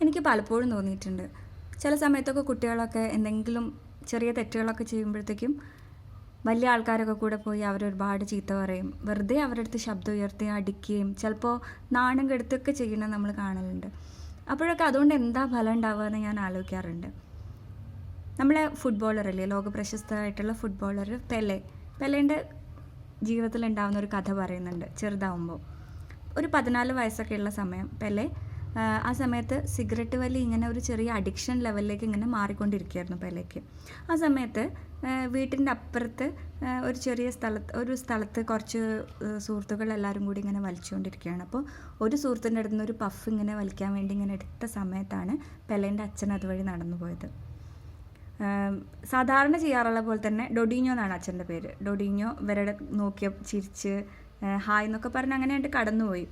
എനിക്ക് പലപ്പോഴും തോന്നിയിട്ടുണ്ട്. ചില സമയത്തൊക്കെ കുട്ടികളൊക്കെ എന്തെങ്കിലും ചെറിയ തെറ്റുകളൊക്കെ ചെയ്യുമ്പോഴത്തേക്കും വലിയ ആൾക്കാരൊക്കെ കൂടെ പോയി അവരൊരുപാട് ചീത്ത പറയും. വെറുതെ അവരുടെ അടുത്ത് ശബ്ദം ഉയർത്തി അടിക്കുകയും ചിലപ്പോൾ നാണം കെടുത്തൊക്കെ ചെയ്യണത് നമ്മൾ കാണലുണ്ട്. അപ്പോഴൊക്കെ അതുകൊണ്ട് എന്താ ഫലം ഉണ്ടാവുക എന്ന് ഞാൻ ആലോചിക്കാറുണ്ട്. നമ്മളെ ഫുട്ബോളറല്ലേ, ലോക പ്രശസ്തമായിട്ടുള്ള ഫുട്ബോളർ പെലേൻ്റെ ജീവിതത്തിൽ ഉണ്ടാകുന്ന ഒരു കഥ പറയുന്നുണ്ട്. ചെറുതാവുമ്പോൾ ഒരു 14 വയസ്സൊക്കെയുള്ള സമയം ആ സമയത്ത് സിഗരറ്റ് വലി ഇങ്ങനെ ഒരു ചെറിയ അഡിക്ഷൻ ലെവലിലേക്ക് ഇങ്ങനെ മാറിക്കൊണ്ടിരിക്കുകയായിരുന്നു പെലേക്ക്. ആ സമയത്ത് വീട്ടിൻ്റെ അപ്പുറത്ത് ഒരു സ്ഥലത്ത് കുറച്ച് സുഹൃത്തുക്കളെല്ലാവരും കൂടി ഇങ്ങനെ വലിച്ചുകൊണ്ടിരിക്കുകയാണ്. അപ്പോൾ ഒരു സുഹൃത്തിൻ്റെ അടുത്ത് നിന്ന് ഒരു പഫ് ഇങ്ങനെ വലിക്കാൻ വേണ്ടി ഇങ്ങനെ എടുത്ത സമയത്താണ് പെലേൻ്റെ അച്ഛൻ അതുവഴി നടന്നു പോയത്. സാധാരണ ചെയ്യാറുള്ള പോലെ തന്നെ ഡൊഡീഞ്ഞോ എന്നാണ് അച്ഛൻ്റെ പേര്. ഡൊഡീഞ്ഞോ ഇവരുടെ നോക്കിയ ചിരിച്ച് ഹായ് എന്നൊക്കെ പറഞ്ഞ് അങ്ങനെ ആയിട്ട് കടന്നുപോയി.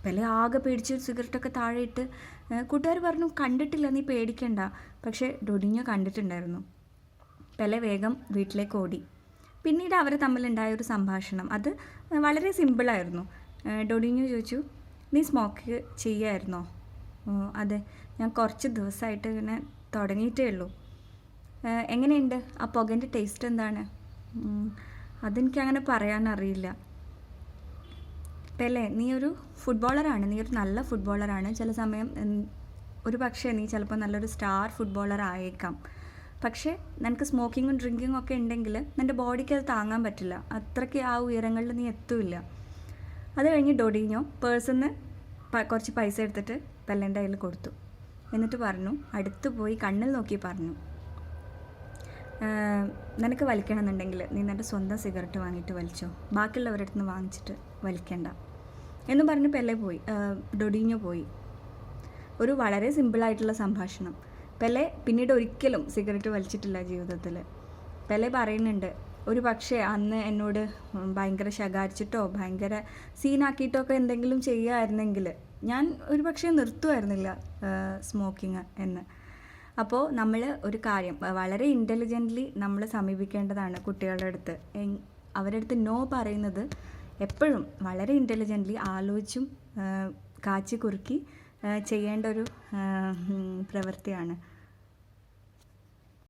പെലെ ആകെ പേടിച്ച് സിഗരറ്റൊക്കെ താഴെ ഇട്ട് കൂട്ടുകാർ പറഞ്ഞു കണ്ടിട്ടില്ല, നീ പേടിക്കണ്ട. പക്ഷേ ഡൊഡീഞ്ഞോ കണ്ടിട്ടുണ്ടായിരുന്നു. പെലെ വേഗം വീട്ടിലേക്ക് ഓടി. പിന്നീട് അവർ തമ്മിലുണ്ടായ ഒരു സംഭാഷണം അത് വളരെ സിമ്പിളായിരുന്നു. ഡൊഡീഞ്ഞോ ചോദിച്ചു, നീ സ്മോക്ക് ചെയ്യായിരുന്നോ? അതെ, ഞാൻ കുറച്ച് ദിവസമായിട്ട് ഇങ്ങനെ തുടങ്ങിയിട്ടേ ഉള്ളൂ. എങ്ങനെയുണ്ട്? ആ പുകൻ്റെ ടേസ്റ്റ് എന്താണ്? അതെനിക്കങ്ങനെ പറയാനറിയില്ല. പെലെ, നീ ഒരു ഫുട്ബോളറാണ്, നീ ഒരു നല്ല ഫുട്ബോളറാണ്. ചില സമയം ഒരു പക്ഷേ നീ ചിലപ്പോൾ നല്ലൊരു സ്റ്റാർ ഫുട്ബോളർ ആയേക്കാം. പക്ഷേ നിനക്ക് സ്മോക്കിങ്ങും ഡ്രിങ്കിങ്ങും ഒക്കെ ഉണ്ടെങ്കിൽ നിൻ്റെ ബോഡിക്ക് അത് താങ്ങാൻ പറ്റില്ല. അത്രയ്ക്ക് ആ ഉയരങ്ങളിൽ നീ എത്തില്ല. അത് കഴിഞ്ഞ് ഡൊഡീഞ്ഞോ പേഴ്സിൽ നിന്ന് കുറച്ച് പൈസ എടുത്തിട്ട് പെല്ലേൻ്റെ കയ്യിൽ കൊടുത്തു. എന്നിട്ട് പറഞ്ഞു, അടുത്ത് പോയി കണ്ണിൽ നോക്കി പറഞ്ഞു, നിനക്ക് വലിക്കണമെന്നുണ്ടെങ്കിൽ നീ നിൻ്റെ സ്വന്തം സിഗരറ്റ് വാങ്ങിയിട്ട് വലിച്ചോ, ബാക്കിയുള്ളവരുടെ അടുത്ത് നിന്ന് വാങ്ങിച്ചിട്ട് വലിക്കണ്ട എന്നും പറഞ്ഞ് ഡൊഡീഞ്ഞോ പോയി. ഒരു വളരെ സിമ്പിളായിട്ടുള്ള സംഭാഷണം. പെലെ പിന്നീട് ഒരിക്കലും സിഗരറ്റ് വലിച്ചിട്ടില്ല ജീവിതത്തിൽ. പെലെ പറയുന്നുണ്ട്, ഒരു പക്ഷേ അന്ന് എന്നോട് ഭയങ്കര ശകാരിച്ചിട്ടോ ഭയങ്കര സീനാക്കിയിട്ടോ ഒക്കെ എന്തെങ്കിലും ചെയ്യുമായിരുന്നെങ്കിൽ ഞാൻ ഒരു പക്ഷേ നിർത്തുമായിരുന്നില്ല സ്മോക്കിങ് എന്ന്. അപ്പോൾ നമ്മൾ ഒരു കാര്യം വളരെ ഇൻ്റലിജൻ്റ്ലി നമ്മൾ സമീപിക്കേണ്ടതാണ് കുട്ടികളുടെ അടുത്ത്. അവരുടെ അടുത്ത് നോ പറയുന്നത് എപ്പോഴും വളരെ ഇൻ്റലിജൻ്റ്ലി ആലോചിച്ചും കാച്ചി കുറുക്കി ചെയ്യേണ്ട ഒരു പ്രവൃത്തിയാണ്.